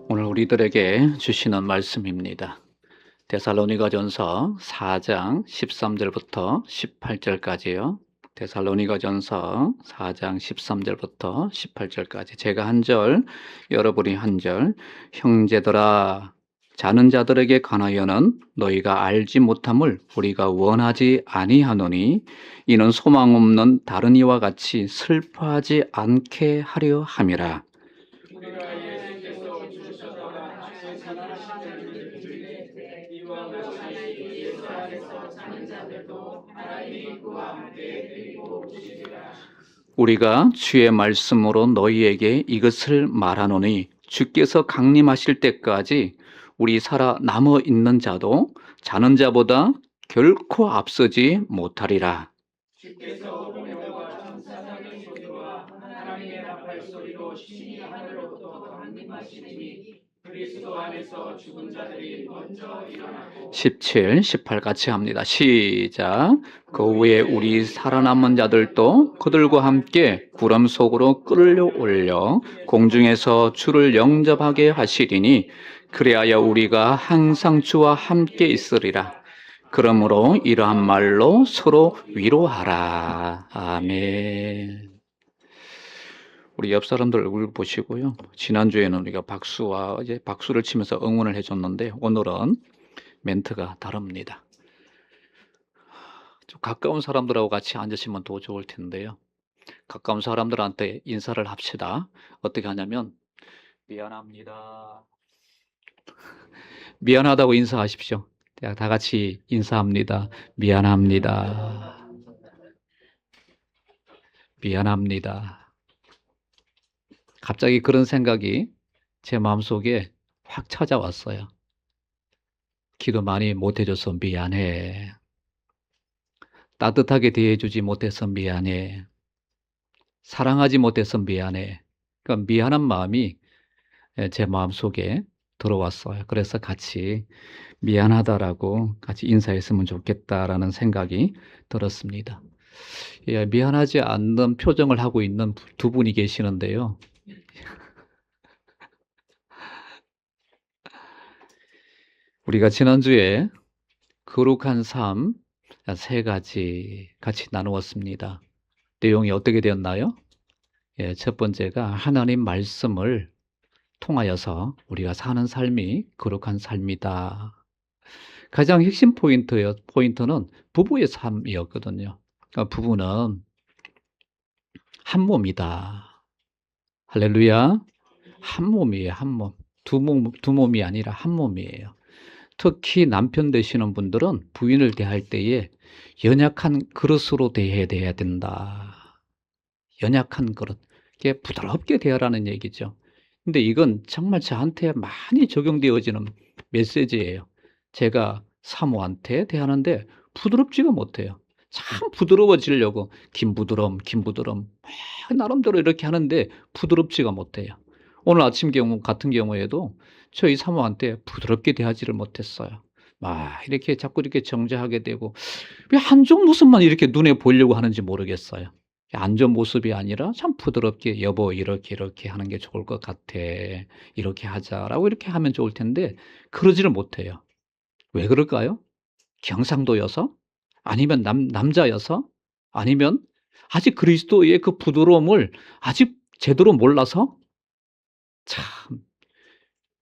오늘 우리들에게 주시는 말씀입니다. 데살로니가전서 4장 13절부터 18절까지요. 데살로니가전서 4장 13절부터 18절까지 제가 한 절, 여러분이 한 절. 형제들아, 자는 자들에게 관하여는 너희가 알지 못함을 우리가 원하지 아니하노니 이는 소망 없는 다른 이와 같이 슬퍼하지 않게 하려 함이라. 우리가 주의 말씀으로 너희에게 이것을 말하노니 주께서 강림하실 때까지 우리 살아 남아 있는 자도 자는 자보다 결코 앞서지 못하리라. 주께서 오늘과 천사장의 소리와 하나님의 나팔 소리로 신이 하늘로부터 강림하시리니 그리스도 안에서 죽은 자들이 먼저 일어나고 17, 18 같이 합니다. 시작. 그 후에 우리 살아남은 자들도 그들과 함께 구름 속으로 끌려올려 공중에서 주를 영접하게 하시리니 그리하여 우리가 항상 주와 함께 있으리라. 그러므로 이러한 말로 서로 위로하라. 아멘. 우리 옆 사람들 얼굴 보시고요. 지난주에는 우리가 박수를 치면서 응원을 해줬는데 오늘은 멘트가 다릅니다. 좀 가까운 사람들하고 같이 앉으시면 더 좋을 텐데요. 가까운 사람들한테 인사를 합시다. 어떻게 하냐면 미안합니다. 미안하다고 인사하십시오. 다 같이 인사합니다. 미안합니다. 미안합니다. 갑자기 그런 생각이 제 마음속에 확 찾아왔어요. 기도 많이 못해줘서 미안해. 따뜻하게 대해주지 못해서 미안해. 사랑하지 못해서 미안해. 그러니까 미안한 마음이 제 마음속에 들어왔어요. 그래서 같이 미안하다라고 같이 인사했으면 좋겠다라는 생각이 들었습니다. 미안하지 않는 표정을 하고 있는 두 분이 계시는데요. 우리가 지난주에 거룩한 삶 세 가지 같이 나누었습니다. 내용이 어떻게 되었나요? 첫 번째가 하나님 말씀을 통하여서 우리가 사는 삶이 거룩한 삶이다. 가장 핵심 포인트는 부부의 삶이었거든요. 그러니까 부부는 한 몸이다. 할렐루야. 한 몸이에요. 한 몸. 두 몸이 아니라 한 몸이에요. 특히 남편 되시는 분들은 부인을 대할 때에 연약한 그릇으로 대해야 된다. 연약한 그릇. 이게 부드럽게 대하라는 얘기죠. 근데 이건 정말 저한테 많이 적용되어지는 메시지예요. 제가 사모한테 대하는데 부드럽지가 못해요. 참 부드러워지려고 김부드럼 막 나름대로 이렇게 하는데 부드럽지가 못해요. 오늘 아침 같은 경우에도 저희 사모한테 부드럽게 대하지를 못했어요. 막 이렇게 자꾸 이렇게 정죄하게 되고 왜 한쪽 모습만 이렇게 눈에 보이려고 하는지 모르겠어요. 안전 모습이 아니라 참 부드럽게 여보 이렇게 하는 게 좋을 것 같아. 이렇게 하자라고 이렇게 하면 좋을 텐데 그러지를 못해요. 왜 그럴까요? 경상도여서? 아니면 남자여서? 아니면 아직 그리스도의 그 부드러움을 아직 제대로 몰라서? 참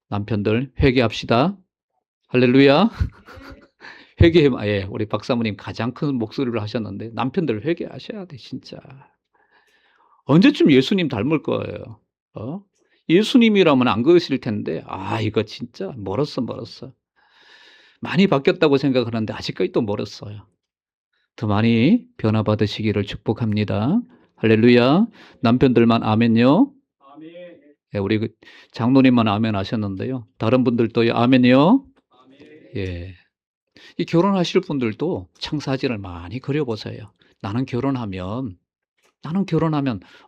남편들 회개합시다. 할렐루야. 우리 박사모님 가장 큰 목소리를 하셨는데 남편들 회개하셔야 돼 진짜. 언제쯤 예수님 닮을 거예요. 예수님이라면 안 그러실 텐데 이거 진짜 멀었어. 많이 바뀌었다고 생각하는데 아직까지 또 멀었어요. 더 많이 변화받으시기를 축복합니다. 할렐루야. 남편들만 아멘요. 우리 장로님만 아멘 하셨는데요. 다른 분들도 아멘요. 예. 이 결혼하실 분들도 청사진을 많이 그려보세요. 나는 결혼하면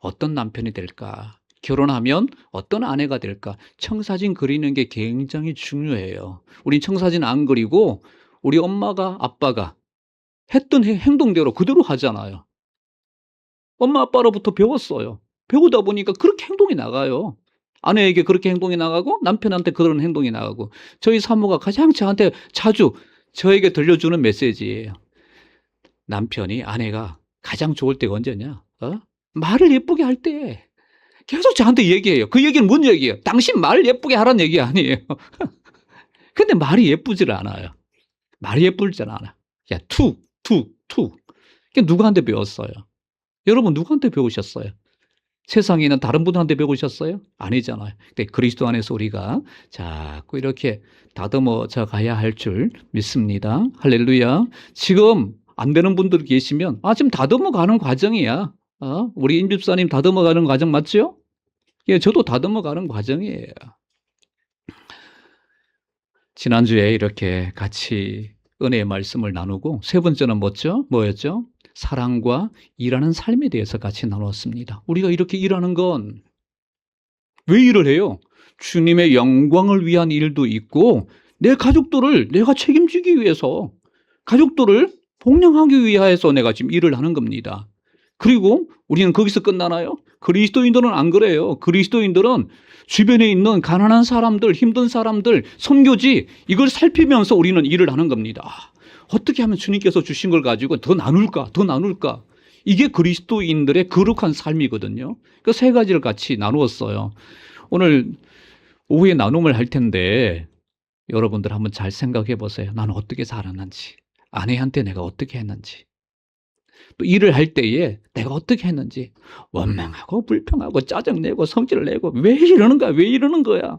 어떤 남편이 될까? 결혼하면 어떤 아내가 될까? 청사진 그리는 게 굉장히 중요해요. 우린 청사진 안 그리고 우리 엄마가 아빠가 했던 행동대로 그대로 하잖아요. 엄마 아빠로부터 배웠어요. 배우다 보니까 그렇게 행동이 나가요. 아내에게 그렇게 행동이 나가고 남편한테 그런 행동이 나가고 저희 사모가 가장 저한테 자주 저에게 들려주는 메시지예요. 남편이 아내가 가장 좋을 때가 언제냐? 말을 예쁘게 할 때 계속 저한테 얘기해요. 그 얘기는 뭔 얘기예요? 당신 말 예쁘게 하라는 얘기 아니에요. 근데 말이 예쁘질 않아요. 말이 예쁘질 않아. 야, 투. 그게 누구한테 배웠어요? 여러분 누구한테 배우셨어요? 세상에 있는 다른 분한테 배우셨어요? 아니잖아요. 근데 그리스도 안에서 우리가 자꾸 이렇게 다듬어져 가야 할 줄 믿습니다. 할렐루야. 지금 안 되는 분들 계시면 지금 다듬어 가는 과정이야. 우리 임 집사님 다듬어 가는 과정 맞죠? 예, 저도 다듬어 가는 과정이에요. 지난주에 이렇게 같이 은혜의 말씀을 나누고 세 번째는 뭐였죠? 사랑과 일하는 삶에 대해서 같이 나눴습니다. 우리가 이렇게 일하는 건 왜 일을 해요? 주님의 영광을 위한 일도 있고 내 가족들을 내가 책임지기 위해서 가족들을 복양하기 위해서 내가 지금 일을 하는 겁니다. 그리고 우리는 거기서 끝나나요? 그리스도인들은 안 그래요. 그리스도인들은 주변에 있는 가난한 사람들, 힘든 사람들, 선교지 이걸 살피면서 우리는 일을 하는 겁니다. 어떻게 하면 주님께서 주신 걸 가지고 더 나눌까? 이게 그리스도인들의 거룩한 삶이거든요. 그 세 가지를 같이 나누었어요. 오늘 오후에 나눔을 할 텐데 여러분들 한번 잘 생각해 보세요. 나는 어떻게 살았는지, 아내한테 내가 어떻게 했는지, 또 일을 할 때에 내가 어떻게 했는지, 원망하고 불평하고 짜증내고 성질을 내고 왜 이러는 거야?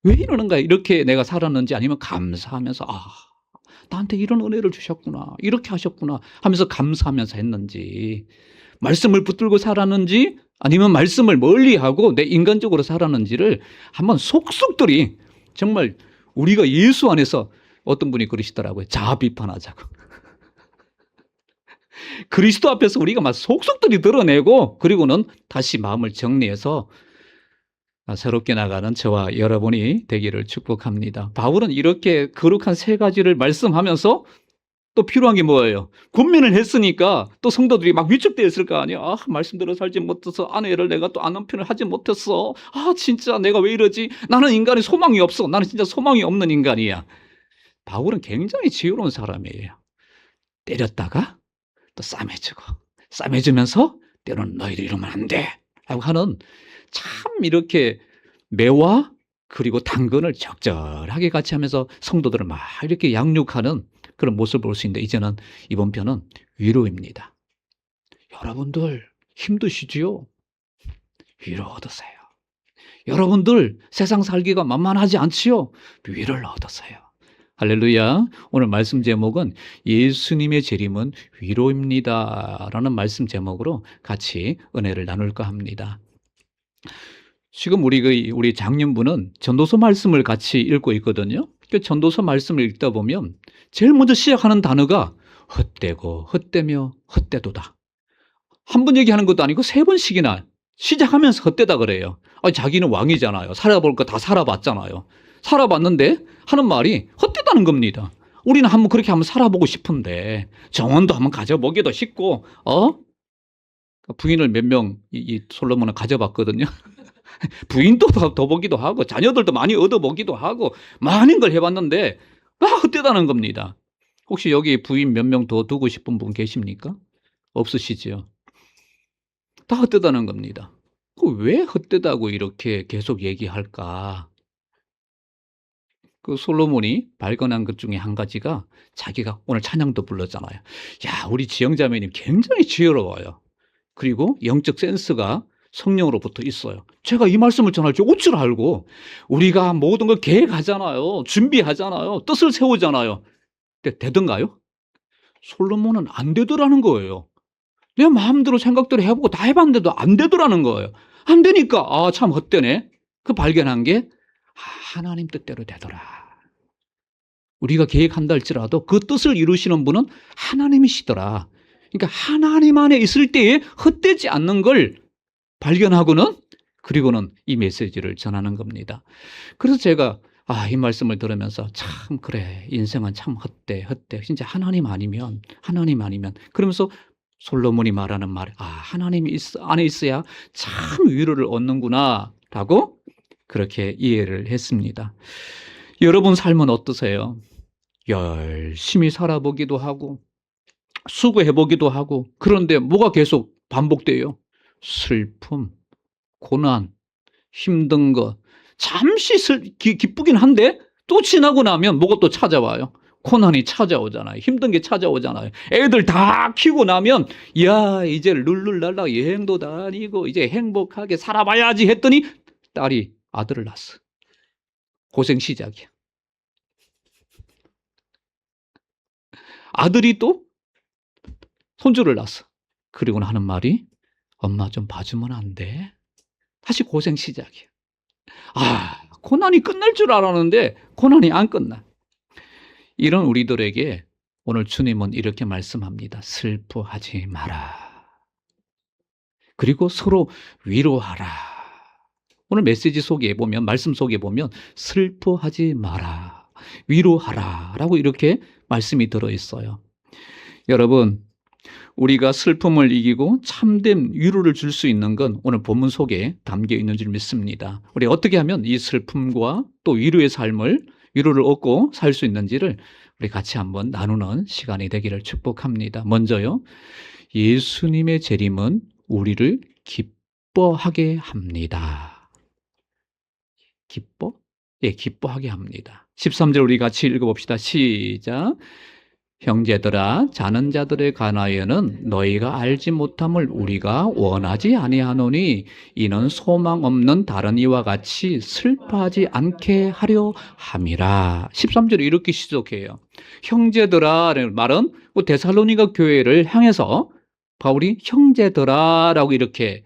이렇게 내가 살았는지, 아니면 감사하면서 나한테 이런 은혜를 주셨구나, 이렇게 하셨구나 하면서 감사하면서 했는지, 말씀을 붙들고 살았는지 아니면 말씀을 멀리하고 내 인간적으로 살았는지를 한번 속속들이, 정말 우리가 예수 안에서, 어떤 분이 그러시더라고요. 자아 비판하자고. 그리스도 앞에서 우리가 막 속속들이 드러내고 그리고는 다시 마음을 정리해서 새롭게 나가는 저와 여러분이 되기를 축복합니다. 바울은 이렇게 거룩한 세 가지를 말씀하면서 또 필요한 게 뭐예요? 권면을 했으니까 또 성도들이 막 위축되어 있을 거 아니에요. 말씀대로 살지 못해서 아내를 내가 또 아는 편을 하지 못했어. 진짜 내가 왜 이러지? 나는 인간이 소망이 없어. 나는 진짜 소망이 없는 인간이야. 바울은 굉장히 지혜로운 사람이에요. 때렸다가 또 싸매주면서 때로는 너희들 이러면 안 돼 라고 하는, 참 이렇게 매와 그리고 당근을 적절하게 같이 하면서 성도들을 막 이렇게 양육하는 그런 모습을 볼 수 있는데, 이제는 이번 편은 위로입니다. 여러분들 힘드시지요? 위로 얻으세요. 여러분들 세상 살기가 만만하지 않지요? 위로를 얻으세요. 할렐루야. 오늘 말씀 제목은 예수님의 재림은 위로입니다 라는 말씀 제목으로 같이 은혜를 나눌까 합니다. 지금 우리 장년부는 전도서 말씀을 같이 읽고 있거든요. 그 전도서 말씀을 읽다 보면 제일 먼저 시작하는 단어가 헛되며 헛되도다. 한 번 얘기하는 것도 아니고 세 번씩이나 시작하면서 헛되다 그래요. 자기는 왕이잖아요. 살아볼 거 다 살아봤잖아요. 살아봤는데 하는 말이 헛되다는 겁니다. 우리는 그렇게 한번 살아보고 싶은데 정원도 한번 가져보기도 싶고, 부인을 몇 명 이 솔로몬은 가져봤거든요. 부인도 더 보기도 하고 자녀들도 많이 얻어보기도 하고 많은 걸 해봤는데 헛되다는 겁니다. 혹시 여기 부인 몇 명 더 두고 싶은 분 계십니까? 없으시죠? 다 헛되다는 겁니다. 왜 헛되다고 이렇게 계속 얘기할까? 그 솔로몬이 발견한 것 중에 한 가지가, 자기가 오늘 찬양도 불렀잖아요. 우리 지영자매님 굉장히 지혜로워요. 그리고 영적 센스가 성령으로부터 있어요. 제가 이 말씀을 전할 줄 어찌 알고, 우리가 모든 걸 계획하잖아요. 준비하잖아요. 뜻을 세우잖아요. 근데 되던가요? 솔로몬은 안 되더라는 거예요. 내 마음대로 생각대로 해보고 다 해봤는데도 안 되더라는 거예요. 안 되니까 참 헛되네. 그 발견한 게 하나님 뜻대로 되더라. 우리가 계획한다 할지라도 그 뜻을 이루시는 분은 하나님이시더라. 그러니까 하나님 안에 있을 때에 헛되지 않는 걸 발견하고는, 그리고는 이 메시지를 전하는 겁니다. 그래서 제가 이 말씀을 들으면서 참 그래, 인생은 참 헛돼. 진짜 하나님 아니면 그러면서 솔로몬이 말하는 말, 하나님이 안에 있어야 참 위로를 얻는구나. 라고 그렇게 이해를 했습니다. 여러분 삶은 어떠세요? 열심히 살아보기도 하고 수고해보기도 하고 그런데 뭐가 계속 반복돼요? 슬픔, 고난, 힘든 거. 잠시 기쁘긴 한데 또 지나고 나면 뭐가 또 찾아와요? 고난이 찾아오잖아요. 힘든 게 찾아오잖아요. 애들 다 키우고 나면 야 이제 룰루랄라 여행도 다니고 이제 행복하게 살아봐야지 했더니 딸이 아들을 낳았어. 고생 시작이야. 아들이 또 손주를 낳았어. 그리고 하는 말이 엄마 좀 봐주면 안 돼? 다시 고생 시작이야. 고난이 끝날 줄 알았는데 고난이 안 끝나. 이런 우리들에게 오늘 주님은 이렇게 말씀합니다. 슬퍼하지 마라. 그리고 서로 위로하라. 오늘 메시지 속에 보면, 말씀 속에 보면 슬퍼하지 마라. 위로하라. 라고 이렇게 말씀이 들어있어요. 여러분, 우리가 슬픔을 이기고 참된 위로를 줄 수 있는 건 오늘 본문 속에 담겨 있는 줄 믿습니다. 우리 어떻게 하면 이 슬픔과 또 위로의 삶을, 위로를 얻고 살 수 있는지를 우리 같이 한번 나누는 시간이 되기를 축복합니다. 먼저요, 예수님의 재림은 우리를 기뻐하게 합니다. 기뻐하게 합니다. 13절 우리 같이 읽어봅시다. 시작. 형제들아, 자는 자들에 관하여는 너희가 알지 못함을 우리가 원하지 아니하노니 이는 소망 없는 다른 이와 같이 슬퍼하지 않게 하려 함이라. 13절에 이렇게 시작해요. 형제들아라는 말은 데살로니가 교회를 향해서 바울이 형제들아라고 이렇게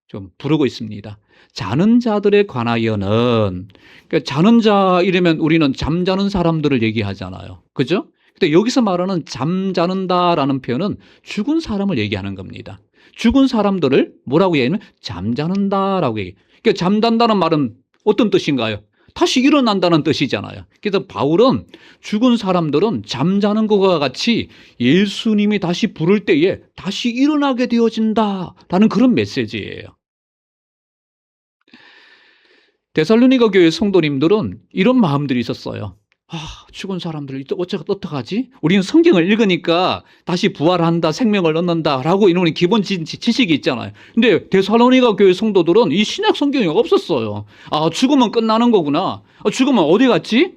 좀 부르고 있습니다. 자는 자들에 관하여는, 그러니까 자는 자 이러면 우리는 잠자는 사람들을 얘기하잖아요. 그죠? 근데 여기서 말하는 잠자는다라는 표현은 죽은 사람을 얘기하는 겁니다. 죽은 사람들을 뭐라고 얘기하면 잠자는다라고 얘기해요. 그러니까 잠잔다는 말은 어떤 뜻인가요? 다시 일어난다는 뜻이잖아요. 그래서 바울은 죽은 사람들은 잠자는 것과 같이 예수님이 다시 부를 때에 다시 일어나게 되어진다라는 그런 메시지예요. 데살로니가 교회 성도님들은 이런 마음들이 있었어요. 죽은 사람들 어떡하지? 우리는 성경을 읽으니까 다시 부활한다, 생명을 얻는다라고 이런 기본 지식이 있잖아요. 근데 데살로니가 교회 성도들은 이 신약 성경이 없었어요. 죽으면 끝나는 거구나. 죽으면 어디 갔지?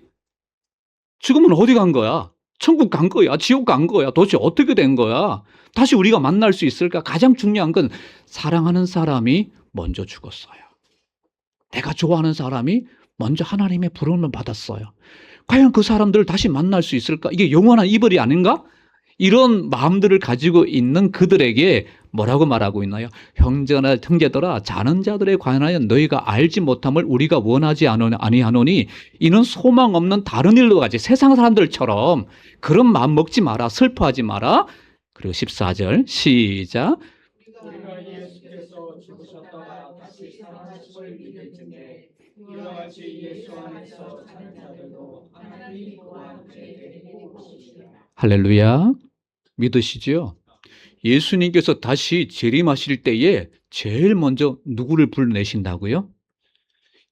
죽으면 어디 간 거야? 천국 간 거야? 지옥 간 거야? 도대체 어떻게 된 거야? 다시 우리가 만날 수 있을까? 가장 중요한 건 사랑하는 사람이 먼저 죽었어요. 내가 좋아하는 사람이 먼저 하나님의 부름을 받았어요. 과연 그 사람들을 다시 만날 수 있을까? 이게 영원한 이별이 아닌가? 이런 마음들을 가지고 있는 그들에게 뭐라고 말하고 있나요? 형제들아, 자는 자들에 관하여 너희가 알지 못함을 우리가 원하지 아니하노니 이는 소망 없는 다른 일로 가지. 세상 사람들처럼 그런 마음 먹지 마라. 슬퍼하지 마라. 그리고 14절 시작. 우리가 예수께서 죽으셨다가 다시 살아나심을 믿을진대 이와 같이 예수 안에서 자는 자들도 하나님이 또한 그에게 오시리라. 할렐루야. 믿으시죠? 예수님께서 다시 재림하실 때에 제일 먼저 누구를 불러내신다고요?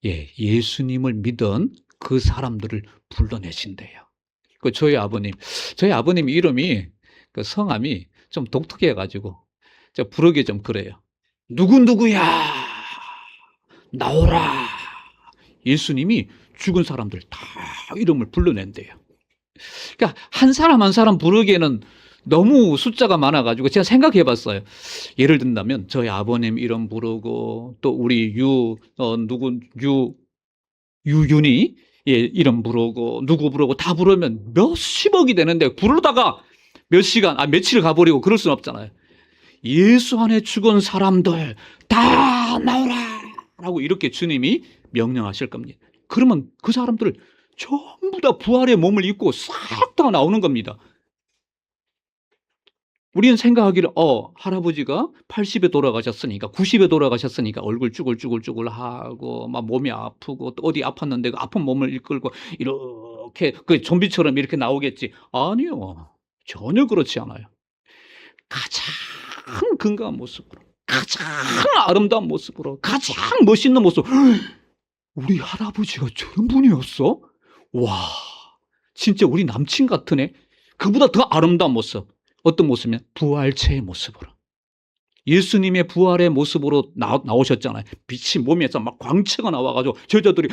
예수님을 믿은 그 사람들을 불러내신대요. 저희 아버님 이름이, 그 성함이 좀 독특해가지고 부르기 좀 그래요. 누구야 나오라. 예수님이 죽은 사람들 다 이름을 불러낸대요. 그러니까 한 사람 한 사람 부르기에는 너무 숫자가 많아가지고 제가 생각해 봤어요. 예를 든다면 저희 아버님 이름 부르고 또 우리 유윤이 이름 부르고 누구 부르고 다 부르면 몇십억이 되는데 부르다가 며칠 가버리고 그럴 수는 없잖아요. 예수 안에 죽은 사람들 다 나오라 라고 이렇게 주님이 명령하실 겁니다. 그러면 그 사람들 전부 다 부활의 몸을 입고 싹 다 나오는 겁니다. 우리는 생각하기를 할아버지가 80에 돌아가셨으니까 90에 돌아가셨으니까 얼굴 쭈글쭈글 하고 막 몸이 아프고 또 어디 아팠는데 그 아픈 몸을 이끌고 이렇게 그 좀비처럼 이렇게 나오겠지. 아니요. 전혀 그렇지 않아요. 가장 건강한 모습으로, 가장 아름다운 모습으로, 가장 멋있는 모습. 우리 할아버지가 저런 분이었어? 와, 진짜 우리 남친 같으네. 그보다 더 아름다운 모습. 어떤 모습이냐? 부활체의 모습으로. 예수님의 부활의 모습으로 나오셨잖아요. 빛이 몸에서 막 광채가 나와가지고 제자들이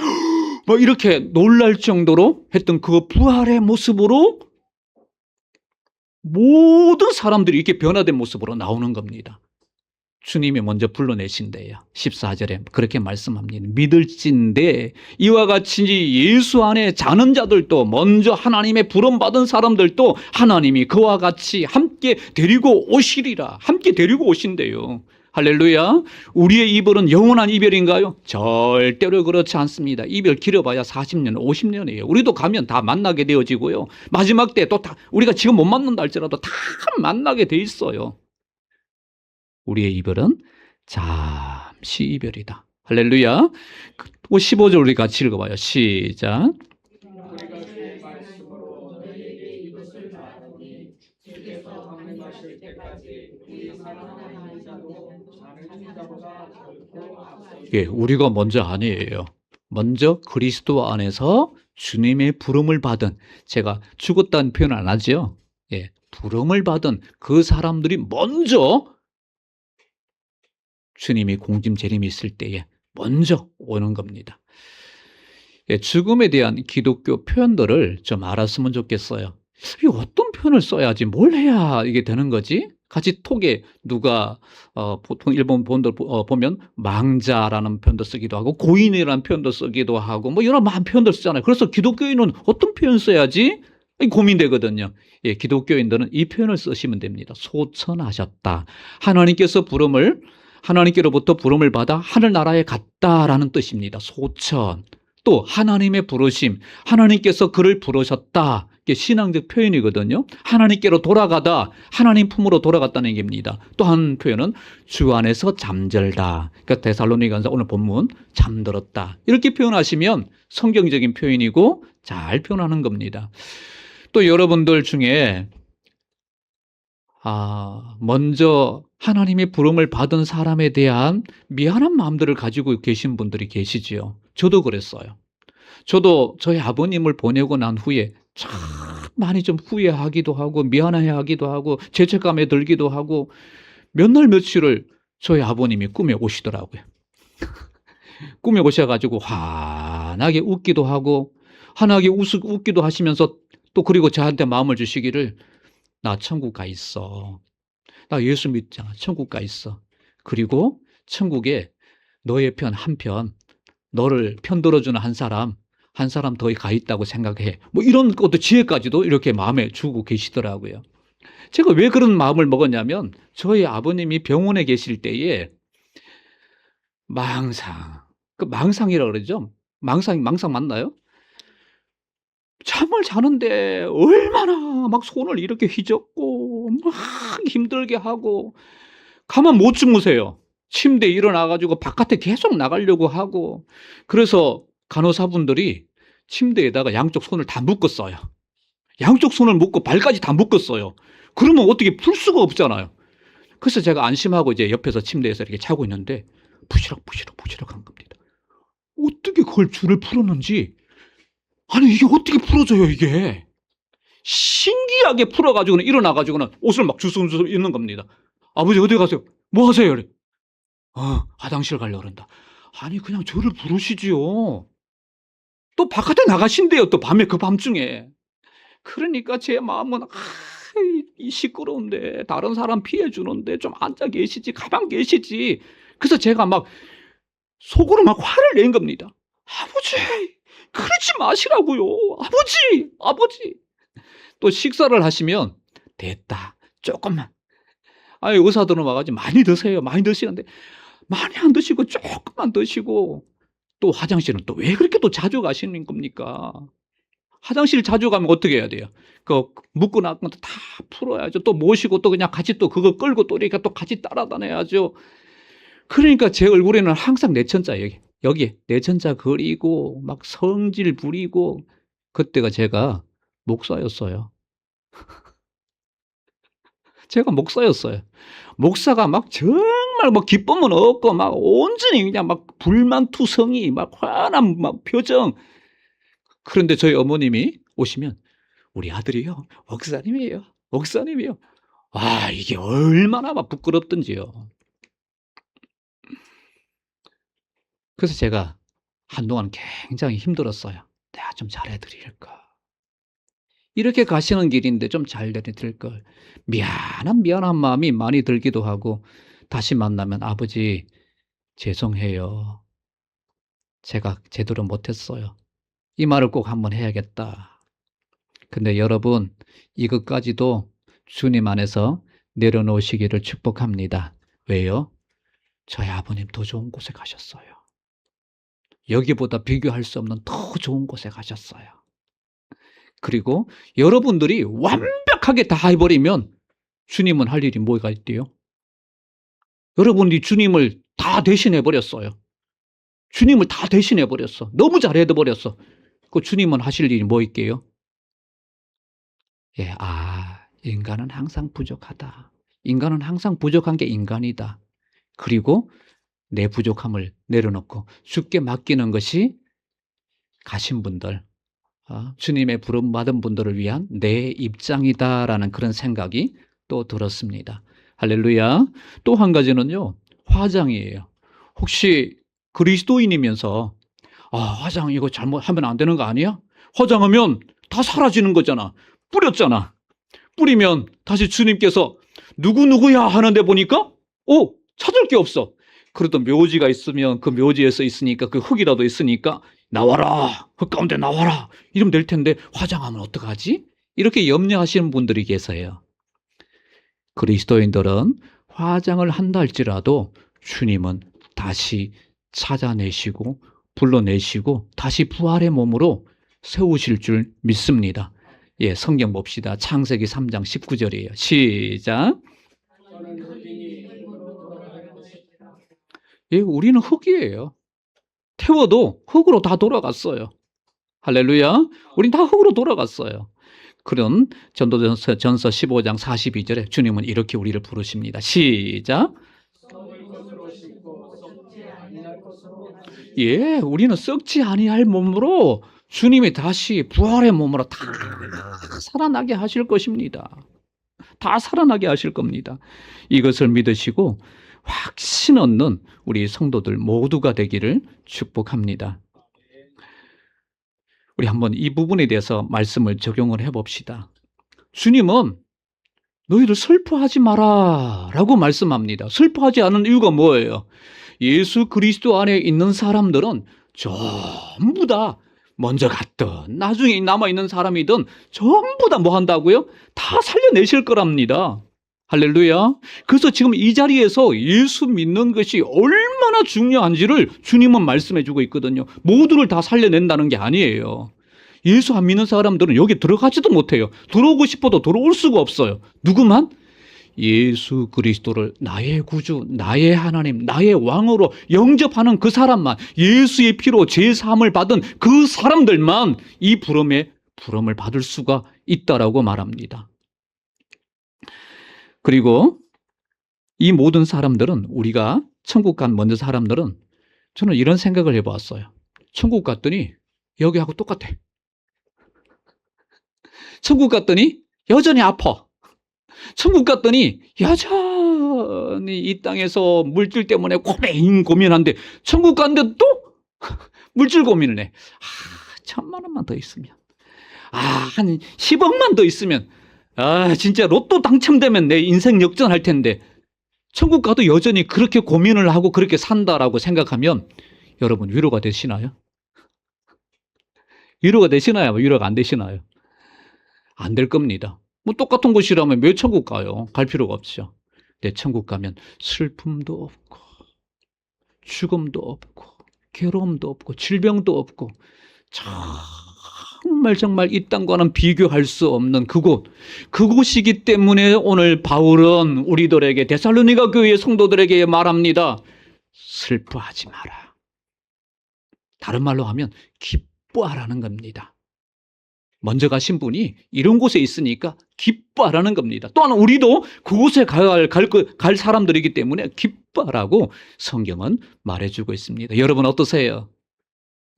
막 이렇게 놀랄 정도로 했던 그 부활의 모습으로 모든 사람들이 이렇게 변화된 모습으로 나오는 겁니다. 주님이 먼저 불러내신대요. 14절에 그렇게 말씀합니다. 믿을진데 이와 같이 예수 안에 자는 자들도, 먼저 하나님의 부름받은 사람들도 하나님이 그와 같이 함께 데리고 오시리라. 함께 데리고 오신대요. 할렐루야. 우리의 이별은 영원한 이별인가요? 절대로 그렇지 않습니다. 이별 길어봐야 40년, 50년이에요. 우리도 가면 다 만나게 되어지고요. 마지막 때 또 다, 우리가 지금 못 만난다 할지라도 다 만나게 돼 있어요. 우리의 이별은 잠시 이별이다. 할렐루야. 15절 우리 같이 읽어봐요. 시작. 우리가 주의 말씀으로 너희에게 이것을 말하노니 주께서 강림하실 때까지 우리 사랑하는 자도 자는 자보다 결코 앞서 예, 우리가 먼저 아니에요. 먼저 그리스도 안에서 주님의 부름을 받은, 제가 죽었다는 표현 안 하죠. 예, 부름을 받은 그 사람들이 먼저 주님이 공중 재림이 있을 때에 먼저 오는 겁니다. 예, 죽음에 대한 기독교 표현들을 좀 알았으면 좋겠어요. 이 어떤 표현을 써야지, 뭘 해야 이게 되는 거지? 같이 톡에 누가 보통 일본 본들 보면 망자라는 표현도 쓰기도 하고 고인이라는 표현도 쓰기도 하고 뭐 여러 많은 표현들 쓰잖아요. 그래서 기독교인은 어떤 표현 써야지 고민되거든요. 예, 기독교인들은 이 표현을 쓰시면 됩니다. 소천하셨다. 하나님께로부터 부름을 받아 하늘나라에 갔다라는 뜻입니다. 소천. 또 하나님의 부르심, 하나님께서 그를 부르셨다. 이게 신앙적 표현이거든요. 하나님께로 돌아가다, 하나님 품으로 돌아갔다는 얘기입니다. 또 한 표현은 주 안에서 잠들다. 그러니까 데살로니가서 오늘 본문 잠들었다. 이렇게 표현하시면 성경적인 표현이고 잘 표현하는 겁니다. 또 여러분들 중에 먼저 하나님의 부름을 받은 사람에 대한 미안한 마음들을 가지고 계신 분들이 계시지요. 저도 그랬어요. 저도 저희 아버님을 보내고 난 후에 참 많이 좀 후회하기도 하고 미안해하기도 하고 죄책감에 들기도 하고 몇 날 며칠을 저희 아버님이 꿈에 오시더라고요. 꿈에 오셔가지고 환하게 웃기도 하고 환하게 웃기도 하시면서 또 그리고 저한테 마음을 주시기를, 나 천국 가 있어. 나 예수 믿잖아. 천국 가 있어. 그리고 천국에 너의 편 한 편, 너를 편들어주는 한 사람 더 가 있다고 생각해. 뭐 이런 것도 지혜까지도 이렇게 마음에 주고 계시더라고요. 제가 왜 그런 마음을 먹었냐면 저희 아버님이 병원에 계실 때에 망상이라고 그러죠. 망상 맞나요? 잠을 자는데 얼마나 막 손을 이렇게 휘젓고 막 힘들게 하고 가만 못 주무세요. 침대에 일어나가지고 바깥에 계속 나가려고 하고, 그래서 간호사분들이 침대에다가 양쪽 손을 다 묶었어요. 양쪽 손을 묶고 발까지 다 묶었어요. 그러면 어떻게 풀 수가 없잖아요. 그래서 제가 안심하고 이제 옆에서 침대에서 이렇게 자고 있는데 부시럭 한 겁니다. 어떻게 그걸 줄을 풀었는지, 아니 이게 어떻게 풀어져요 이게. 신기하게 풀어가지고는 일어나가지고는 옷을 막 주섬주섬 입는 겁니다. 아버지 어디 가세요? 뭐 하세요? 그래. 화장실 가려고 그런다. 아니 그냥 저를 부르시지요. 또 바깥에 나가신대요. 또 밤에 그 밤중에. 그러니까 제 마음은 이 시끄러운데 다른 사람 피해 주는데 좀 앉아 계시지, 가만 계시지. 그래서 제가 막 속으로 막 화를 낸 겁니다. 아버지 그러지 마시라고요. 아버지. 또 식사를 하시면 됐다, 조금만. 아니 의사들은 와가지고 많이 드세요. 많이 드시는데 많이 안 드시고 조금만 드시고, 또 화장실은 또 왜 그렇게 또 자주 가시는 겁니까? 화장실 자주 가면 어떻게 해야 돼요? 그 묶고 나간 것도 다 풀어야죠. 또 모시고 또 그냥 같이 또 그거 끌고 또 이렇게 또 같이 따라다녀야죠. 그러니까 제 얼굴에는 항상 내천자, 여기 내천자 그리고 막 성질 부리고. 그때가 제가 목사였어요. 제가 목사였어요. 목사가 막 정말 정말 뭐 기쁨은 없고 막 온전히 그냥 막 불만투성이 막 화난 막 표정. 그런데 저희 어머님이 오시면 우리 아들이요, 목사님이에요, 목사님이요. 아, 이게 얼마나 막 부끄럽던지요. 그래서 제가 한동안 굉장히 힘들었어요. 내가 좀 잘해드릴까. 이렇게 가시는 길인데 좀 잘해드릴 걸. 미안한 마음이 많이 들기도 하고, 다시 만나면 아버지, 죄송해요. 제가 제대로 못했어요. 이 말을 꼭 한번 해야겠다. 근데 여러분, 이것까지도 주님 안에서 내려놓으시기를 축복합니다. 왜요? 저희 아버님 더 좋은 곳에 가셨어요. 여기보다 비교할 수 없는 더 좋은 곳에 가셨어요. 그리고 여러분들이 완벽하게 다 해버리면 주님은 할 일이 뭐가 있대요? 여러분이 주님을 다 대신해버렸어요. 주님을 다 대신해버렸어. 너무 잘해버렸어. 그 주님은 하실 일이 뭐 있게요? 예, 인간은 항상 부족하다. 인간은 항상 부족한 게 인간이다. 그리고 내 부족함을 내려놓고 주께 맡기는 것이 가신 분들, 주님의 부름받은 분들을 위한 내 입장이다라는 그런 생각이 또 들었습니다. 할렐루야. 또 한 가지는요, 화장이에요. 혹시 그리스도인이면서 화장 이거 잘못하면 안 되는 거 아니야? 화장하면 다 사라지는 거잖아. 뿌렸잖아. 뿌리면 다시 주님께서 누구누구야 하는데 보니까 찾을 게 없어. 그래도 묘지가 있으면 그 묘지에서 있으니까 그 흙이라도 있으니까 나와라. 흙 가운데 나와라. 이러면 될 텐데 화장하면 어떡하지? 이렇게 염려하시는 분들이 계세요. 그리스도인들은 화장을 한다 할지라도 주님은 다시 찾아내시고 불러내시고 다시 부활의 몸으로 세우실 줄 믿습니다. 예, 성경 봅시다. 창세기 3장 19절이에요. 시작. 예, 우리는 흙이에요. 태워도 흙으로 다 돌아갔어요. 할렐루야. 우린 다 흙으로 돌아갔어요. 그런 전도전서 15장 42절에 주님은 이렇게 우리를 부르십니다. 시작. 예, 우리는 썩지 아니할 몸으로 주님이 다시 부활의 몸으로 다 살아나게 하실 것입니다. 다 살아나게 하실 겁니다. 이것을 믿으시고 확신 얻는 우리 성도들 모두가 되기를 축복합니다. 우리 한번 이 부분에 대해서 말씀을 적용을 해봅시다. 주님은 너희들 슬퍼하지 마라 라고 말씀합니다. 슬퍼하지 않은 이유가 뭐예요? 예수 그리스도 안에 있는 사람들은 전부 다 먼저 갔든 나중에 남아있는 사람이든 전부 다 뭐 한다고요? 다 살려내실 거랍니다. 할렐루야. 그래서 지금 이 자리에서 예수 믿는 것이 얼마나 중요한지를 주님은 말씀해 주고 있거든요. 모두를 다 살려낸다는 게 아니에요. 예수 안 믿는 사람들은 여기 들어가지도 못해요. 들어오고 싶어도 들어올 수가 없어요. 누구만? 예수 그리스도를 나의 구주, 나의 하나님, 나의 왕으로 영접하는 그 사람만, 예수의 피로 제사함을 받은 그 사람들만 이 부름을 받을 수가 있다라고 말합니다. 그리고 이 모든 사람들은, 우리가 천국 간 먼저 사람들은, 저는 이런 생각을 해봤어요. 천국 갔더니 여기하고 똑같아. 천국 갔더니 여전히 아파. 천국 갔더니 여전히 이 땅에서 물질 때문에 고민한데 천국 갔는데 또 물질 고민을 해. 1,000만 원만 더 있으면, 한 10억만 더 있으면, 진짜 로또 당첨되면 내 인생 역전할 텐데 천국 가도 여전히 그렇게 고민을 하고 그렇게 산다라고 생각하면 여러분 위로가 되시나요? 위로가 되시나요? 위로가 안 되시나요? 안 될 겁니다. 뭐 똑같은 곳이라면 왜 천국 가요? 갈 필요가 없죠. 근데 천국 가면 슬픔도 없고 죽음도 없고 괴로움도 없고 질병도 없고 정말 이 땅과는 비교할 수 없는 그곳이기 때문에 오늘 바울은 우리들에게, 데살로니가 교회의 성도들에게 말합니다. 슬퍼하지 마라. 다른 말로 하면 기뻐하라는 겁니다. 먼저 가신 분이 이런 곳에 있으니까 기뻐하라는 겁니다. 또한 우리도 그곳에 갈 사람들이기 때문에 기뻐하라고 성경은 말해주고 있습니다. 여러분 어떠세요?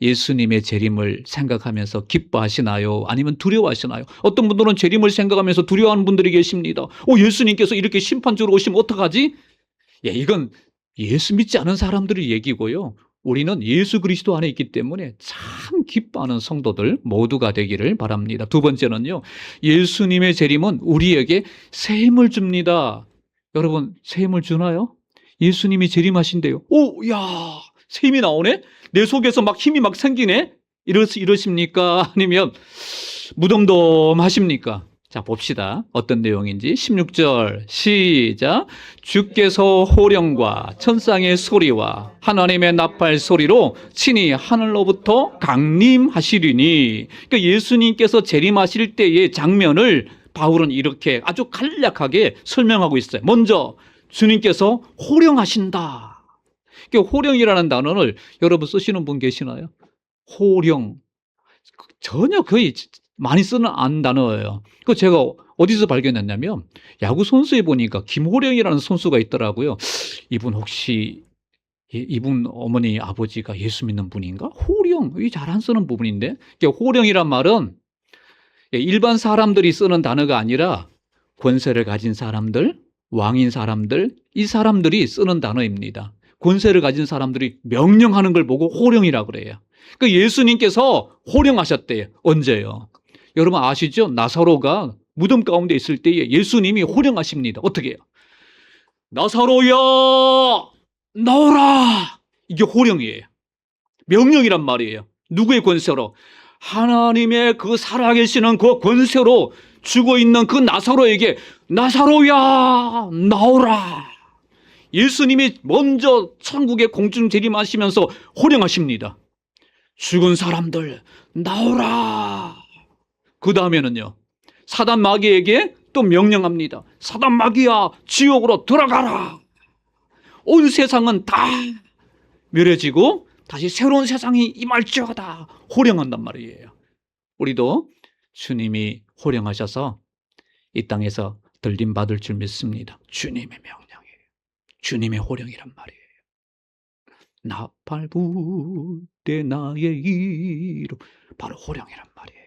예수님의 재림을 생각하면서 기뻐하시나요? 아니면 두려워하시나요? 어떤 분들은 재림을 생각하면서 두려워하는 분들이 계십니다. 예수님께서 이렇게 심판주로 오시면 어떡하지? 이건 예수 믿지 않은 사람들의 얘기고요. 우리는 예수 그리스도 안에 있기 때문에 참 기뻐하는 성도들 모두가 되기를 바랍니다. 두 번째는요, 예수님의 재림은 우리에게 새 힘을 줍니다. 여러분, 새 힘을 주나요? 예수님이 재림하신대요. 야, 새 힘이 나오네? 내 속에서 막 힘이 막 생기네? 이러십니까? 아니면 무덤덤하십니까? 자, 봅시다. 어떤 내용인지. 16절 시작. 주께서 호령과 천상의 소리와 하나님의 나팔 소리로 친히 하늘로부터 강림하시리니. 그러니까 예수님께서 재림하실 때의 장면을 바울은 이렇게 아주 간략하게 설명하고 있어요. 먼저 주님께서 호령하신다. 그러니까 호령이라는 단어를 여러분 쓰시는 분 계시나요? 호령. 전혀 거의 많이 쓰는 안 단어예요. 그 제가 어디서 발견했냐면 야구 선수에 보니까 김호령이라는 선수가 있더라고요. 이분 혹시 이분 어머니 아버지가 예수 믿는 분인가? 호령, 이 잘 안 쓰는 부분인데. 그러니까 호령이란 말은 일반 사람들이 쓰는 단어가 아니라 권세를 가진 사람들, 왕인 사람들, 이 사람들이 쓰는 단어입니다. 권세를 가진 사람들이 명령하는 걸 보고 호령이라고 그래요. 그 예수님께서 호령하셨대요. 언제요? 여러분 아시죠? 나사로가 무덤 가운데 있을 때에 예수님이 호령하십니다. 어떻게 해요? 나사로야 나오라. 이게 호령이에요. 명령이란 말이에요. 누구의 권세로? 하나님의 그 살아계시는 그 권세로 죽어있는 그 나사로에게 나사로야 나오라. 예수님이 먼저 천국에 공중 재림하시면서 호령하십니다. 죽은 사람들 나오라. 그 다음에는요, 사단 마귀에게 또 명령합니다. 사단 마귀야 지옥으로 들어가라. 온 세상은 다 멸해지고 다시 새로운 세상이 임할지어다 호령한단 말이에요. 우리도 주님이 호령하셔서 이 땅에서 들림받을 줄 믿습니다. 주님의 명령이에요. 주님의 호령이란 말이에요. 나팔 불 때 나의 이름, 바로 호령이란 말이에요.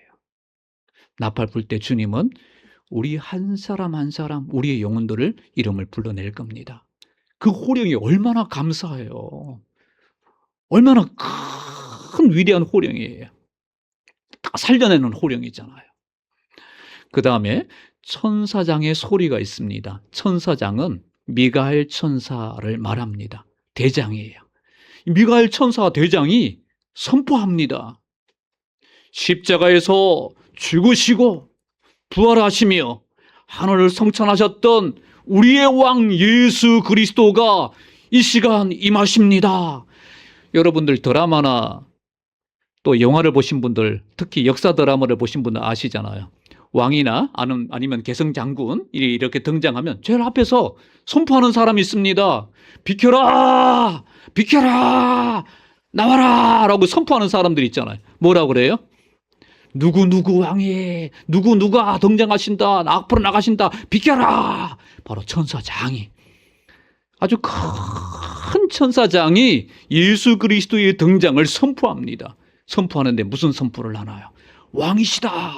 나팔 불 때 주님은 우리 한 사람 한 사람 우리의 영혼들을 이름을 불러낼 겁니다. 그 호령이 얼마나 감사해요. 얼마나 큰 위대한 호령이에요. 다 살려내는 호령이잖아요. 그 다음에 천사장의 소리가 있습니다. 천사장은 미가엘 천사를 말합니다. 대장이에요. 미가엘 천사 대장이 선포합니다. 십자가에서 죽으시고 부활하시며 하늘을 성찬하셨던 우리의 왕 예수 그리스도가 이 시간 임하십니다. 여러분들 드라마나 또 영화를 보신 분들, 특히 역사 드라마를 보신 분들 아시잖아요. 왕이나 아니면 개성장군이 이렇게 등장하면 제일 앞에서 선포하는 사람이 있습니다. 비켜라! 비켜라! 나와라! 라고 선포하는 사람들이 있잖아요. 뭐라고 그래요? 누구 왕이, 누가 등장하신다, 앞으로 나가신다, 비켜라! 바로 천사장이, 아주 큰 천사장이 예수 그리스도의 등장을 선포합니다. 선포하는데 무슨 선포를 하나요? 왕이시다.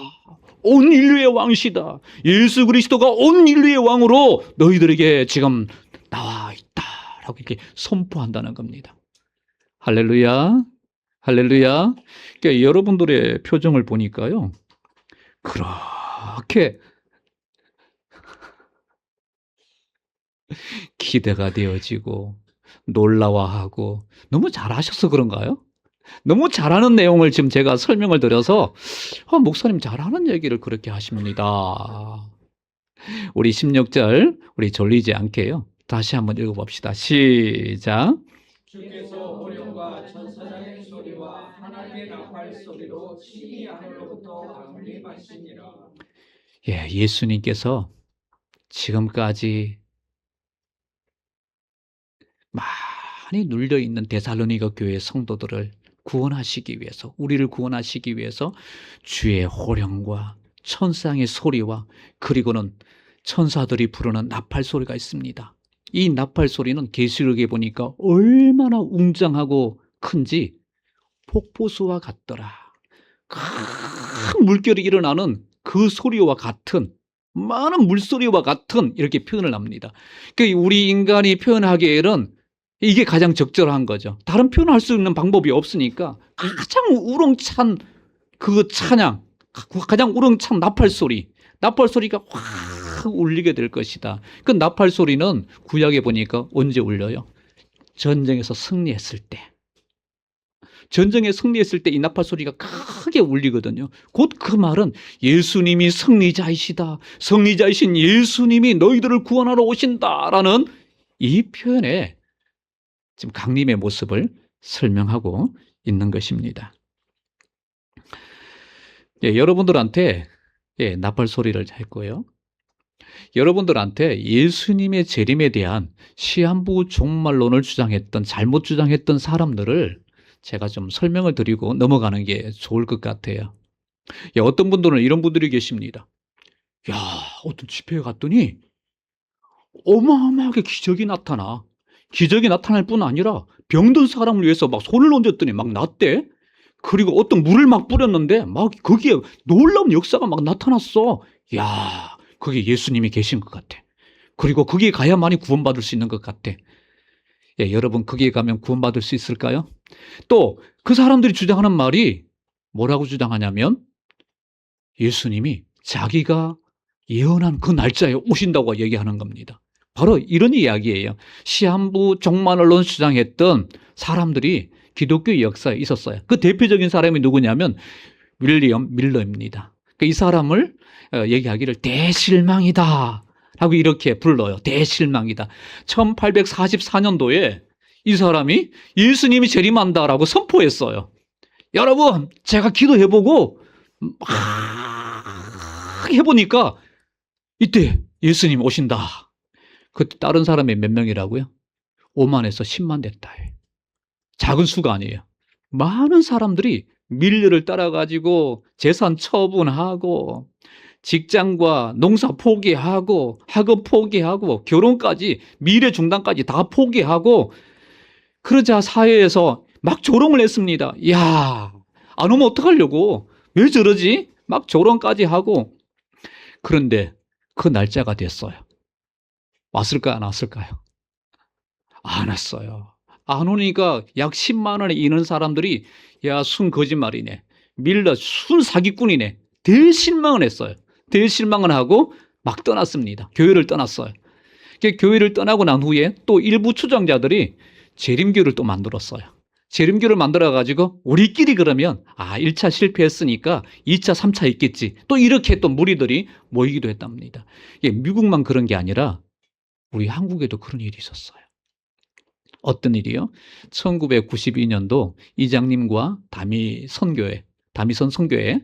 온 인류의 왕이시다. 예수 그리스도가 온 인류의 왕으로 너희들에게 지금 나와 있다. 라고 이렇게 선포한다는 겁니다. 할렐루야. 할렐루야. 그러니까 여러분들의 표정을 보니까요, 그렇게 기대가 되어지고 놀라워하고 너무 잘하셔서 그런가요? 너무 잘하는 내용을 지금 제가 설명을 드려서 목사님 잘하는 얘기를 그렇게 하십니다. 우리 16절 우리 졸리지 않게요. 다시 한번 읽어봅시다. 시작. 주께서 호령과 천사장의 소리와 하나님의 나팔 소리로 친히 하늘로부터 강림하시니라. 예수님께서 지금까지 많이 눌려있는 데살로니가 교회 성도들을 구원하시기 위해서, 우리를 구원하시기 위해서 주의 호령과 천상의 소리와 그리고는 천사들이 부르는 나팔 소리가 있습니다. 이 나팔 소리는 계시록에 보니까 얼마나 웅장하고 큰지 폭포수와 같더라. 큰 물결이 일어나는 그 소리와 같은, 많은 물소리와 같은 이렇게 표현을 합니다. 그러니까 우리 인간이 표현하기에는 이게 가장 적절한 거죠. 다른 표현할 수 있는 방법이 없으니까 가장 우렁찬 그 찬양, 가장 우렁찬 나팔 소리가 확 울리게 될 것이다. 그 나팔 소리는 구약에 보니까 언제 울려요? 전쟁에서 승리했을 때. 전쟁에 승리했을 때 이 나팔 소리가 크게 울리거든요. 곧 그 말은 예수님이 승리자이시다. 승리자이신 예수님이 너희들을 구원하러 오신다라는 이 표현에 지금 강림의 모습을 설명하고 있는 것입니다. 여러분들한테 나팔 소리를 했고요. 여러분들한테 예수님의 재림에 대한 시한부 종말론을 주장했던, 잘못 주장했던 사람들을 제가 좀 설명을 드리고 넘어가는 게 좋을 것 같아요. 어떤 분들은 이런 분들이 계십니다. 야, 어떤 집회에 갔더니 어마어마하게 기적이 나타나. 기적이 나타날 뿐 아니라 병든 사람을 위해서 막 손을 얹었더니 막 낫대. 그리고 어떤 물을 막 뿌렸는데 막 거기에 놀라운 역사가 막 나타났어. 야, 거기 예수님이 계신 것 같아. 그리고 거기에 가야만이 구원받을 수 있는 것 같아. 여러분, 거기에 가면 구원받을 수 있을까요? 또 그 사람들이 주장하는 말이 뭐라고 주장하냐면 예수님이 자기가 예언한 그 날짜에 오신다고 얘기하는 겁니다. 바로 이런 이야기예요. 시한부 종말론을 주장했던 사람들이 기독교 역사에 있었어요. 그 대표적인 사람이 누구냐면 윌리엄 밀러입니다. 이 사람을 얘기하기를 대실망이다 하고 이렇게 불러요. 대실망이다. 1844년도에 이 사람이 예수님이 재림한다라고 선포했어요. 여러분, 제가 기도해보고 막 해보니까 이때 예수님 오신다. 그때 다른 사람이 몇 명이라고요? 5만에서 10만 됐다. 작은 수가 아니에요. 많은 사람들이 밀려를 따라가지고 재산 처분하고 직장과 농사 포기하고 학업 포기하고 결혼까지 미래 중단까지 다 포기하고 그러자 사회에서 막 조롱을 했습니다. 야, 안 오면 어떡하려고? 왜 저러지? 막 조롱까지 하고. 그런데 그 날짜가 됐어요. 왔을까요? 안 왔을까요? 안 왔어요. 안 오니까 약 10만 원에 이는 사람들이 야, 순 거짓말이네. 밀러 순 사기꾼이네. 대실망을 했어요. 대실망을 하고 막 떠났습니다. 교회를 떠났어요. 교회를 떠나고 난 후에 또 일부 추종자들이 재림교를 또 만들었어요. 재림교를 만들어가지고 우리끼리 그러면 1차 실패했으니까 2차, 3차 있겠지. 또 이렇게 또 무리들이 모이기도 했답니다. 미국만 그런 게 아니라 우리 한국에도 그런 일이 있었어요. 어떤 일이요? 1992년도 이장님과 다미선 선교회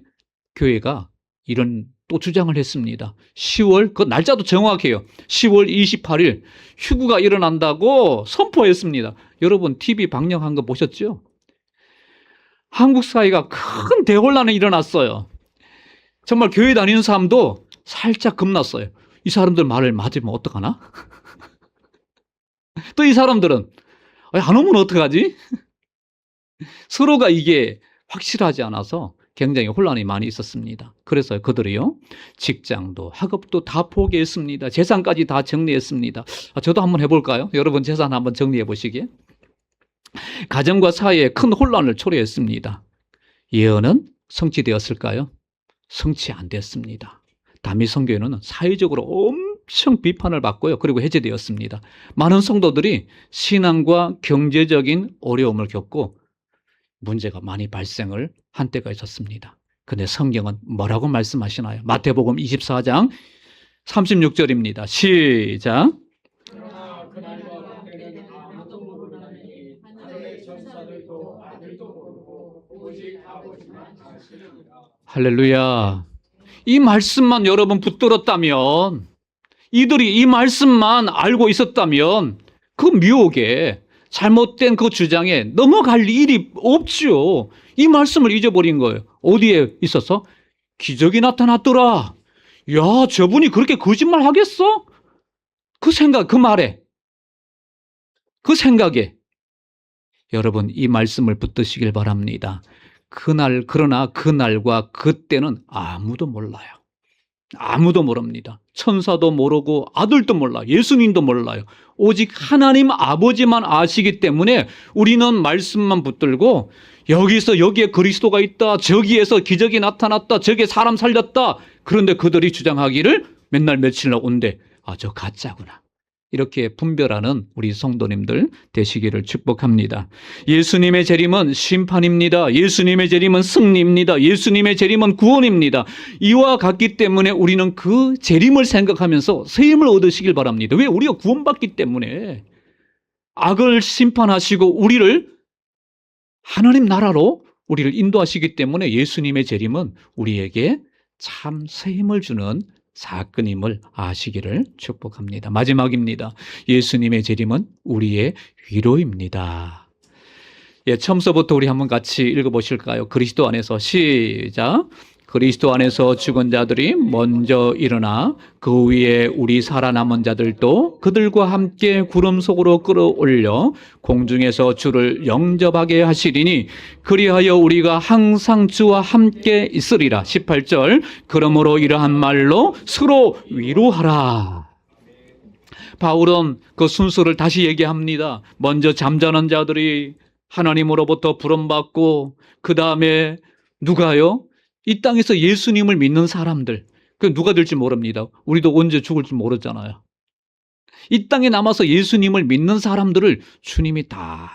교회가 이런 또 주장을 했습니다. 10월, 그 날짜도 정확해요. 10월 28일 휴구가 일어난다고 선포했습니다. 여러분 TV 방영한 거 보셨죠? 한국 사회가 큰 대혼란이 일어났어요. 정말 교회 다니는 사람도 살짝 겁났어요. 이 사람들 말을 맞으면 어떡하나? 또 이 사람들은 안 오면 어떡하지? 서로가 이게 확실하지 않아서 굉장히 혼란이 많이 있었습니다. 그래서 그들이요, 직장도 학업도 다 포기했습니다. 재산까지 다 정리했습니다. 저도 한번 해볼까요? 여러분 재산 한번 정리해 보시기에. 가정과 사회에 큰 혼란을 초래했습니다. 예언은 성취되었을까요? 성취 안 됐습니다. 다미선교회는 사회적으로 엄청 비판을 받고요. 그리고 해제되었습니다. 많은 성도들이 신앙과 경제적인 어려움을 겪고 문제가 많이 발생을 한 때가 있었습니다. 근데 성경은 뭐라고 말씀하시나요? 마태복음 24장 36절입니다. 시작. 그러나 그날과 그때는 아무도 모르나니 하늘의 천사들도 아들도 모르고 오직 아버지만 아시느니라. 할렐루야. 이 말씀만 여러분 붙들었다면, 이들이 이 말씀만 알고 있었다면 그 미혹에 잘못된 그 주장에 넘어갈 일이 없죠. 이 말씀을 잊어버린 거예요. 어디에 있어서? 기적이 나타났더라. 야, 저분이 그렇게 거짓말 하겠어? 그 생각, 그 말에, 그 생각에 여러분 이 말씀을 붙드시길 바랍니다. 그러나 그날과 그때는 아무도 몰라요. 아무도 모릅니다. 천사도 모르고 아들도 몰라, 예수님도 몰라요. 오직 하나님 아버지만 아시기 때문에 우리는 말씀만 붙들고 여기에 그리스도가 있다, 저기에서 기적이 나타났다, 저기에 사람 살렸다. 그런데 그들이 주장하기를 맨날 며칠날 온대. 아, 저 가짜구나. 이렇게 분별하는 우리 성도님들 되시기를 축복합니다. 예수님의 재림은 심판입니다. 예수님의 재림은 승리입니다. 예수님의 재림은 구원입니다. 이와 같기 때문에 우리는 그 재림을 생각하면서 새 힘을 얻으시길 바랍니다. 왜? 우리가 구원받기 때문에. 악을 심판하시고 우리를 하나님 나라로 우리를 인도하시기 때문에 예수님의 재림은 우리에게 참 새 힘을 주는 사건임을 아시기를 축복합니다. 마지막입니다. 예수님의 재림은 우리의 위로입니다. 예, 처음서부터 우리 한번 같이 읽어보실까요? 그리스도 안에서 시작. 그리스도 안에서 죽은 자들이 먼저 일어나 그 위에 우리 살아남은 자들도 그들과 함께 구름 속으로 끌어올려 공중에서 주를 영접하게 하시리니 그리하여 우리가 항상 주와 함께 있으리라. 18절. 그러므로 이러한 말로 서로 위로하라. 바울은 그 순서를 다시 얘기합니다. 먼저 잠자는 자들이 하나님으로부터 부름받고 그 다음에 누가요? 이 땅에서 예수님을 믿는 사람들. 그 누가 될지 모릅니다. 우리도 언제 죽을지 모르잖아요. 이 땅에 남아서 예수님을 믿는 사람들을 주님이 다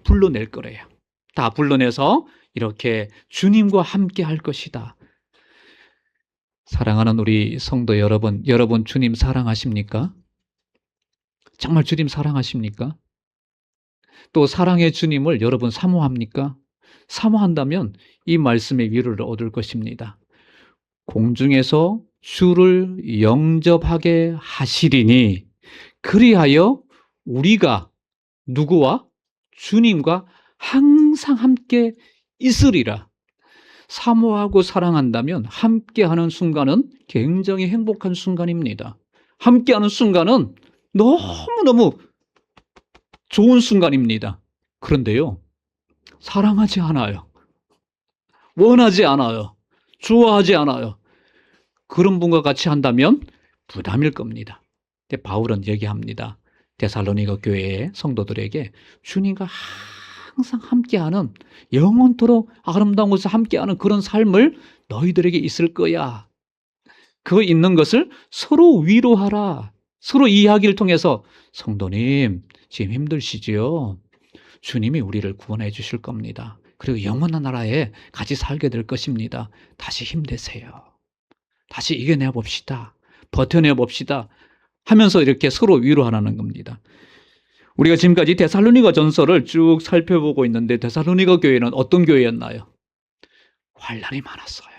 불러낼 거래요. 다 불러내서 이렇게 주님과 함께 할 것이다. 사랑하는 우리 성도 여러분, 여러분 주님 사랑하십니까? 정말 주님 사랑하십니까? 또 사랑의 주님을 여러분 사모합니까? 사모한다면 이 말씀의 위로를 얻을 것입니다. 공중에서 주를 영접하게 하시리니 그리하여 우리가 누구와? 주님과 항상 함께 있으리라. 사모하고 사랑한다면 함께하는 순간은 굉장히 행복한 순간입니다. 함께하는 순간은 너무너무 좋은 순간입니다. 그런데요, 사랑하지 않아요. 원하지 않아요. 좋아하지 않아요. 그런 분과 같이 한다면 부담일 겁니다. 근데 바울은 얘기합니다. 데살로니가 교회의 성도들에게 주님과 항상 함께하는 영원토록 아름다운 곳에서 함께하는 그런 삶을 너희들에게 있을 거야. 그 있는 것을 서로 위로하라. 서로 이야기를 통해서 성도님 지금 힘드시지요? 주님이 우리를 구원해 주실 겁니다. 그리고 영원한 나라에 같이 살게 될 것입니다. 다시 힘내세요. 다시 이겨내 봅시다. 버텨내 봅시다. 하면서 이렇게 서로 위로하라는 겁니다. 우리가 지금까지 데살로니가 전서를 쭉 살펴보고 있는데 데살로니가 교회는 어떤 교회였나요? 환난이 많았어요.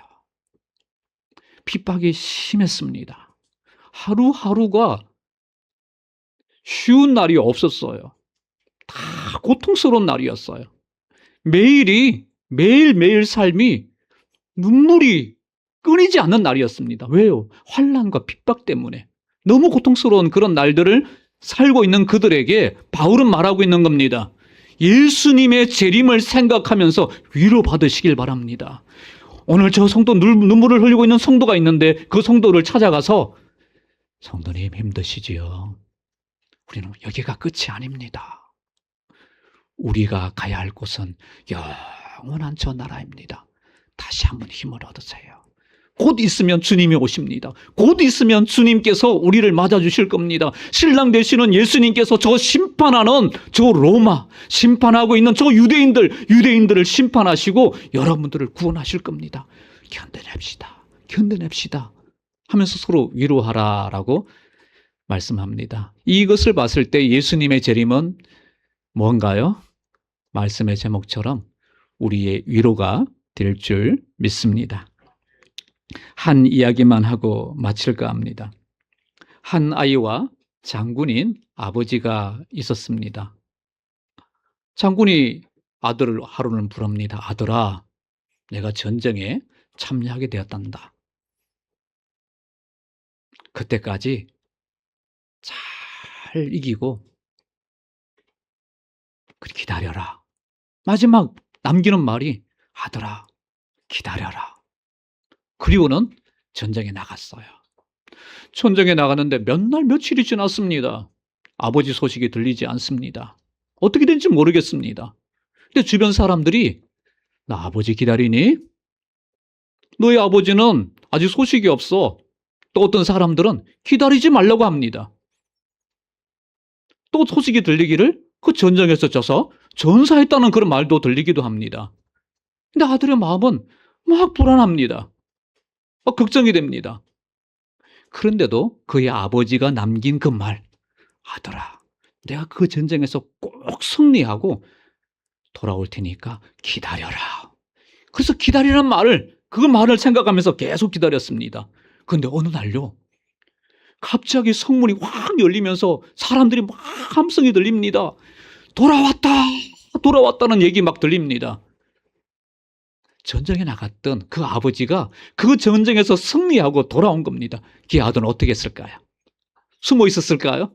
핍박이 심했습니다. 하루하루가 쉬운 날이 없었어요. 다 고통스러운 날이었어요. 매일매일 삶이 눈물이 끊이지 않는 날이었습니다. 왜요? 환난과 핍박 때문에. 너무 고통스러운 그런 날들을 살고 있는 그들에게 바울은 말하고 있는 겁니다. 예수님의 재림을 생각하면서 위로받으시길 바랍니다. 오늘 저 성도 눈물을 흘리고 있는 성도가 있는데 그 성도를 찾아가서 성도님 힘드시지요? 우리는 여기가 끝이 아닙니다. 우리가 가야 할 곳은 영원한 저 나라입니다. 다시 한번 힘을 얻으세요. 곧 있으면 주님이 오십니다. 곧 있으면 주님께서 우리를 맞아주실 겁니다. 신랑 되시는 예수님께서 저 심판하는 저 로마, 심판하고 있는 저 유대인들을 심판하시고 여러분들을 구원하실 겁니다. 견뎌냅시다 하면서 서로 위로하라라고 말씀합니다. 이것을 봤을 때 예수님의 재림은 뭔가요? 말씀의 제목처럼 우리의 위로가 될 줄 믿습니다. 한 이야기만 하고 마칠까 합니다. 한 아이와 장군인 아버지가 있었습니다. 장군이 아들을 하루는 부릅니다. 아들아, 내가 전쟁에 참여하게 되었단다. 그때까지 잘 이기고 그리 기다려라. 마지막 남기는 말이 아들아, 기다려라. 그리고는 전쟁에 나갔어요. 전쟁에 나가는데 몇 날 며칠이 지났습니다. 아버지 소식이 들리지 않습니다. 어떻게 된지 모르겠습니다. 근데 주변 사람들이 나 아버지 기다리니? 너희 아버지는 아직 소식이 없어. 또 어떤 사람들은 기다리지 말라고 합니다. 또 소식이 들리기를 그 전쟁에서 져서 전사했다는 그런 말도 들리기도 합니다. 근데 아들의 마음은 막 불안합니다. 막 걱정이 됩니다. 그런데도 그의 아버지가 남긴 그 말, 아들아, 내가 그 전쟁에서 꼭 승리하고 돌아올 테니까 기다려라. 그래서 기다리는 말을, 그 말을 생각하면서 계속 기다렸습니다. 그런데 어느 날요, 갑자기 성문이 확 열리면서 사람들이 막 함성이 들립니다. 돌아왔다! 돌아왔다는 얘기 막 들립니다. 전쟁에 나갔던 그 아버지가 그 전쟁에서 승리하고 돌아온 겁니다. 그 아들은 어떻게 했을까요? 숨어 있었을까요?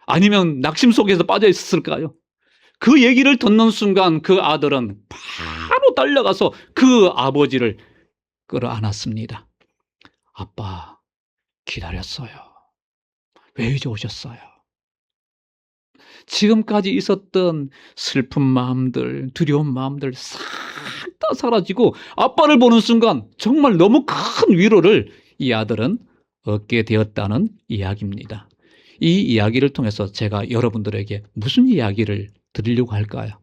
아니면 낙심 속에서 빠져 있었을까요? 그 얘기를 듣는 순간 그 아들은 바로 달려가서 그 아버지를 끌어안았습니다. 아빠, 기다렸어요. 왜 이제 오셨어요? 지금까지 있었던 슬픈 마음들, 두려운 마음들 싹 다 사라지고 아빠를 보는 순간 정말 너무 큰 위로를 이 아들은 얻게 되었다는 이야기입니다. 이 이야기를 통해서 제가 여러분들에게 무슨 이야기를 드리려고 할까요?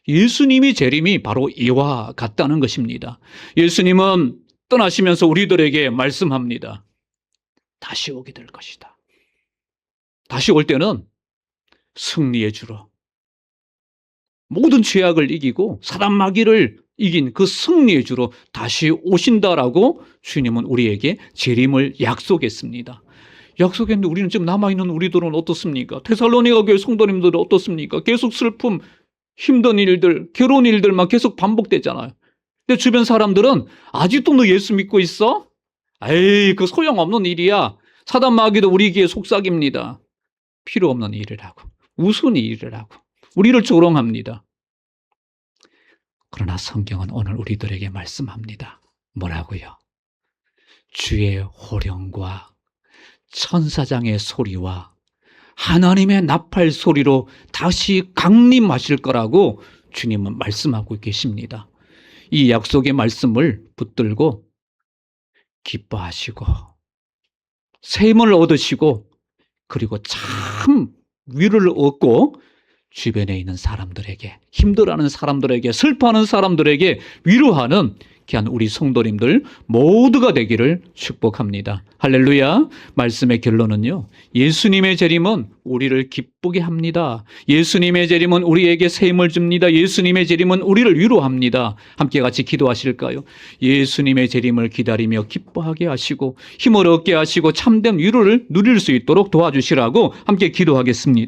예수님이 재림이 바로 이와 같다는 것입니다. 예수님은 떠나시면서 우리들에게 말씀합니다. 다시 오게 될 것이다. 다시 올 때는 승리의 주로 모든 죄악을 이기고 사단 마귀를 이긴 그 승리의 주로 다시 오신다라고 주님은 우리에게 재림을 약속했습니다. 약속했는데 우리는 지금 남아있는 우리들은 어떻습니까? 데살로니가 교회 성도님들은 어떻습니까? 계속 슬픔, 힘든 일들, 괴로운 일들만 계속 반복되잖아요. 근데 주변 사람들은 아직도 너 예수 믿고 있어? 에이, 그 소용없는 일이야. 사단 마귀도 우리에게 속삭입니다. 필요 없는 일이라고. 우스운 일이라고. 우리를 조롱합니다. 그러나 성경은 오늘 우리들에게 말씀합니다. 뭐라고요? 주의 호령과 천사장의 소리와 하나님의 나팔 소리로 다시 강림하실 거라고 주님은 말씀하고 계십니다. 이 약속의 말씀을 붙들고 기뻐하시고 새 힘을 얻으시고 그리고 참 위로를 얻고 주변에 있는 사람들에게, 힘들어하는 사람들에게, 슬퍼하는 사람들에게 위로하는 귀한 우리 성도님들 모두가 되기를 축복합니다. 할렐루야. 말씀의 결론은요, 예수님의 재림은 우리를 기쁘게 합니다. 예수님의 재림은 우리에게 새 힘을 줍니다. 예수님의 재림은 우리를 위로합니다. 함께 같이 기도하실까요? 예수님의 재림을 기다리며 기뻐하게 하시고 힘을 얻게 하시고 참된 위로를 누릴 수 있도록 도와주시라고 함께 기도하겠습니다.